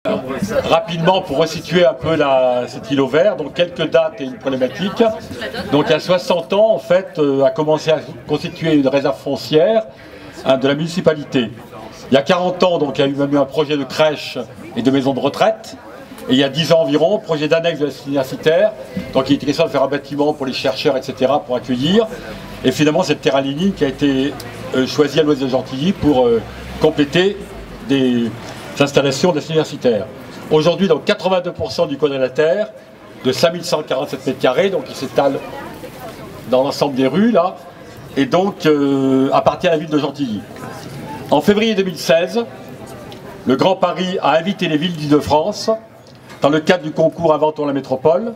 Rapidement, pour resituer un peu cet îlot vert, donc quelques dates et une problématique. Donc il y a 60 ans, en fait, a commencé à constituer une réserve foncière de la municipalité. Il y a 40 ans, donc il y a eu même un projet de crèche et de maison de retraite. Et il y a 10 ans environ, projet d'annexe de la cité universitaire. Donc il était question de faire un bâtiment pour les chercheurs, etc., pour accueillir. Et finalement, cette terrain ligne qui a été choisie à l'ouest de Gentilly pour compléter des installations de la cité universitaire. Aujourd'hui, donc 82% du quadrilatère de 5147 m², donc il s'étale dans l'ensemble des rues, là, et donc appartient à la ville de Gentilly. En février 2016, le Grand Paris a invité les villes d'Île-de-France, dans le cadre du concours Inventons la métropole,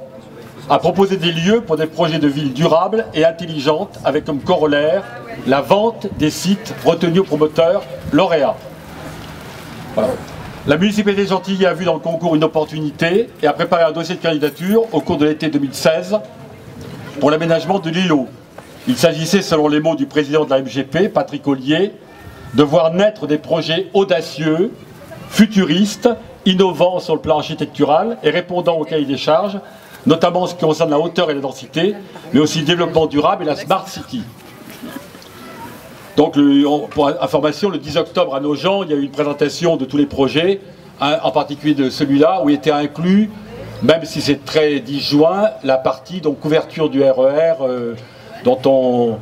à proposer des lieux pour des projets de villes durables et intelligentes, avec comme corollaire la vente des sites retenus aux promoteurs lauréats. Voilà. La municipalité de Gentilly a vu dans le concours une opportunité et a préparé un dossier de candidature au cours de l'été 2016 pour l'aménagement de l'îlot. Il s'agissait, selon les mots du président de la MGP, Patrick Ollier, de voir naître des projets audacieux, futuristes, innovants sur le plan architectural et répondant au cahier des charges, notamment en ce qui concerne la hauteur et la densité, mais aussi le développement durable et la Smart City. Donc, pour information, le 10 octobre à Nogent, il y a eu une présentation de tous les projets, en particulier de celui-là, où était inclus, même si c'est très disjoint, la partie donc, couverture du RER, dont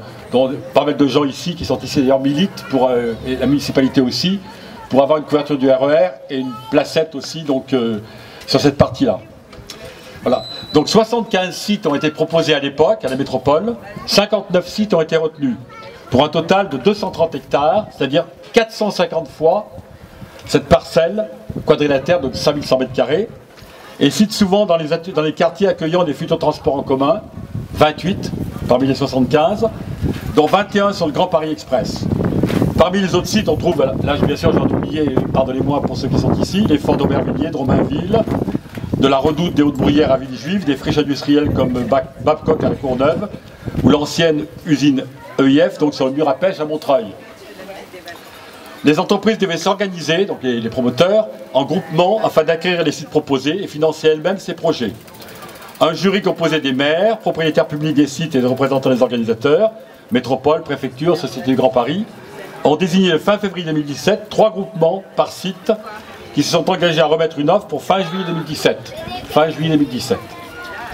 pas mal de gens ici, qui sont ici d'ailleurs, militent, et la municipalité aussi, pour avoir une couverture du RER et une placette aussi donc, sur cette partie-là. Voilà. Donc 75 sites ont été proposés à l'époque, à la métropole, 59 sites ont été retenus, pour un total de 230 hectares, c'est-à-dire 450 fois cette parcelle quadrilatère de 5100 m², et cite souvent dans les quartiers accueillant des futurs transports en commun, 28 parmi les 75, dont 21 sur le Grand Paris Express. Parmi les autres sites, on trouve, là bien sûr j'en ai oublié, pardonnez-moi pour ceux qui sont ici, les fonds d'Aubervilliers, de Romainville, de la Redoute des Hautes-Bruyères à Villejuif, des friches industrielles comme Babcock à la Courneuve, ou l'ancienne usine EIF, donc sur le mur à pêche à Montreuil. Les entreprises devaient s'organiser, donc les promoteurs, en groupement afin d'acquérir les sites proposés et financer elles-mêmes ces projets. Un jury composé des maires, propriétaires publics des sites et des représentants des organisateurs, métropole, préfecture, Société du Grand Paris, ont désigné le fin février 2017 3 groupements par site qui se sont engagés à remettre une offre pour fin juillet 2017. Fin juillet 2017.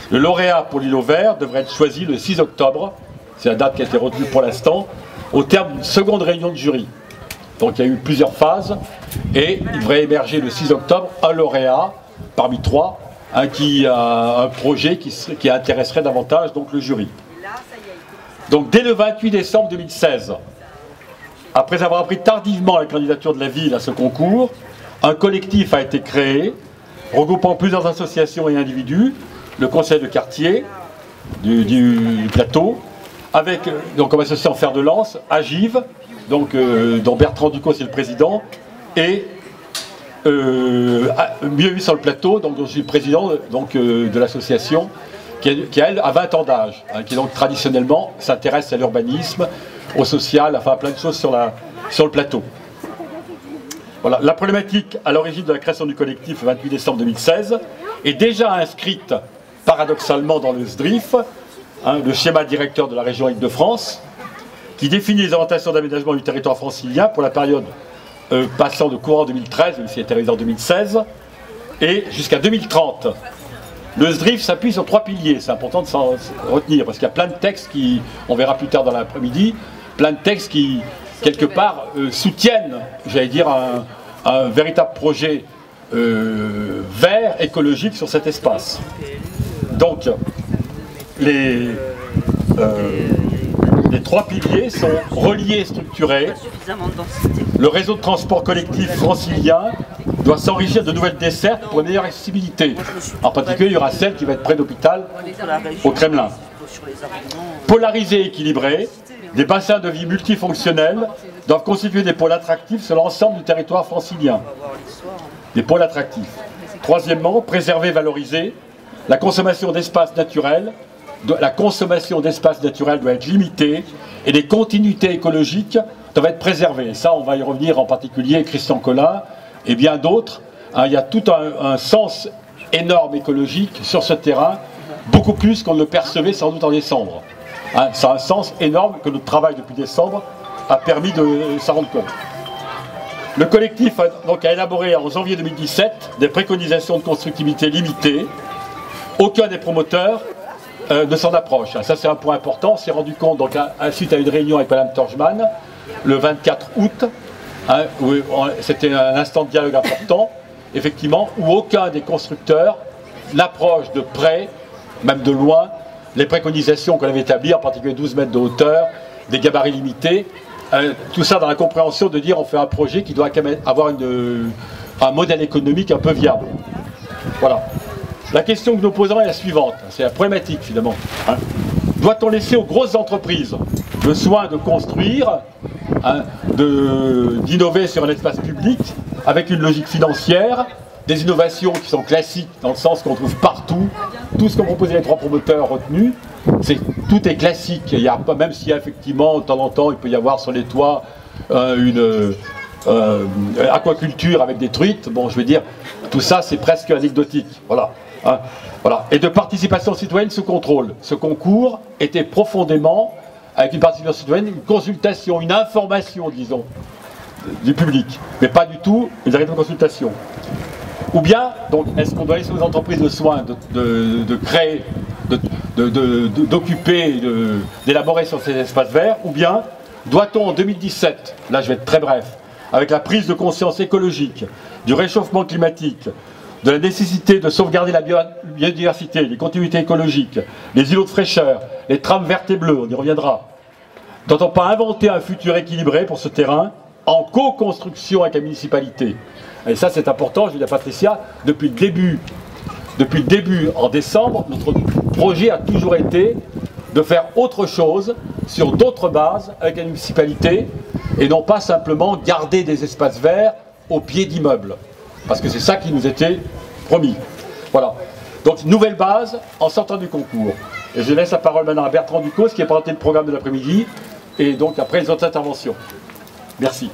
Le lauréat pour l'îlot vert devrait être choisi le 6 octobre, c'est la date qui a été retenue pour l'instant, au terme d'une seconde réunion de jury. Donc il y a eu plusieurs phases et il devrait émerger le 6 octobre un lauréat parmi 3 qui a un projet qui intéresserait davantage donc, le jury. Donc dès le 28 décembre 2016, après avoir appris tardivement la candidature de la ville à ce concours, un collectif a été créé, regroupant plusieurs associations et individus, le conseil de quartier du plateau, avec, donc comme associé en fer de lance, Agive, donc, dont Bertrand Ducos est le président, et Mieux Vu sur le plateau, donc, dont je suis le président donc, de l'association, qui elle, a 20 ans d'âge, qui donc traditionnellement s'intéresse à l'urbanisme, au social, enfin à plein de choses sur le plateau. Voilà. La problématique à l'origine de la création du collectif le 28 décembre 2016 est déjà inscrite paradoxalement dans le SDRIF, le schéma directeur de la région Île-de-France, qui définit les orientations d'aménagement du territoire francilien pour la période passant de courant 2013, même s'il a été réalisé en 2016, et jusqu'à 2030. Le SDRIF s'appuie sur 3 piliers, c'est important de s'en retenir, parce qu'il y a plein de textes qui, on verra plus tard dans l'après-midi, plein de textes qui, quelque part, soutiennent, j'allais dire, un véritable projet vert, écologique sur cet espace. Donc, les 3 piliers sont reliés et structurés. Le réseau de transport collectif francilien doit s'enrichir de nouvelles dessertes pour une meilleure accessibilité. En particulier, il y aura celle qui va être près de l'hôpital au Kremlin. Polarisé et équilibré, des bassins de vie multifonctionnels doivent constituer des pôles attractifs sur l'ensemble du territoire francilien. Des pôles attractifs. Troisièmement, préserver, valoriser la consommation d'espaces naturels. La consommation d'espaces naturels doit être limitée et les continuités écologiques doivent être préservées. Et ça, on va y revenir en particulier, Christian Collin et bien d'autres, il y a tout un sens énorme écologique sur ce terrain, beaucoup plus qu'on ne le percevait sans doute en décembre. Ça a un sens énorme que notre travail depuis décembre a permis de s'en rendre compte. Le collectif a élaboré en janvier 2017 des préconisations de constructibilité limitées. Aucun des promoteurs ne s'en approche. Ça, c'est un point important. On s'est rendu compte, donc, suite à une réunion avec Mme Torjman, le 24 août, où c'était un instant de dialogue important, effectivement, où aucun des constructeurs n'approche de près, même de loin, les préconisations qu'on avait établies, en particulier 12 mètres de hauteur, des gabarits limités, tout ça dans la compréhension de dire on fait un projet qui doit avoir un modèle économique un peu viable. Voilà. La question que nous posons est la suivante, c'est la problématique finalement. Doit-on laisser aux grosses entreprises le soin de construire, d'innover sur un espace public avec une logique financière, des innovations qui sont classiques dans le sens qu'on trouve partout, tout ce qu'ont proposé les 3 promoteurs retenus, tout est classique. Il y a, même si effectivement de temps en temps il peut y avoir sur les toits une aquaculture avec des truites, bon je veux dire, tout ça c'est presque anecdotique. Voilà. Voilà. Et de participation citoyenne sous contrôle. Ce concours était profondément, avec une participation citoyenne, une consultation, une information, disons, du public, mais pas du tout une véritable consultation. Ou bien, donc, est-ce qu'on doit laisser aux entreprises le soin de créer, d'occuper, d'élaborer sur ces espaces verts, ou bien doit-on en 2017, là je vais être très bref, avec la prise de conscience écologique, du réchauffement climatique, de la nécessité de sauvegarder la biodiversité, les continuités écologiques, les îlots de fraîcheur, les trames vertes et bleues, on y reviendra. Doit-on pas inventer un futur équilibré pour ce terrain en co-construction avec la municipalité? Et ça c'est important, je dis à Patricia, depuis le début en décembre, notre projet a toujours été de faire autre chose sur d'autres bases avec la municipalité et non pas simplement garder des espaces verts au pied d'immeubles. Parce que c'est ça qui nous était promis. Voilà. Donc, nouvelle base en sortant du concours. Et je laisse la parole maintenant à Bertrand Ducos qui a présenté le programme de l'après-midi et donc après les autres interventions. Merci.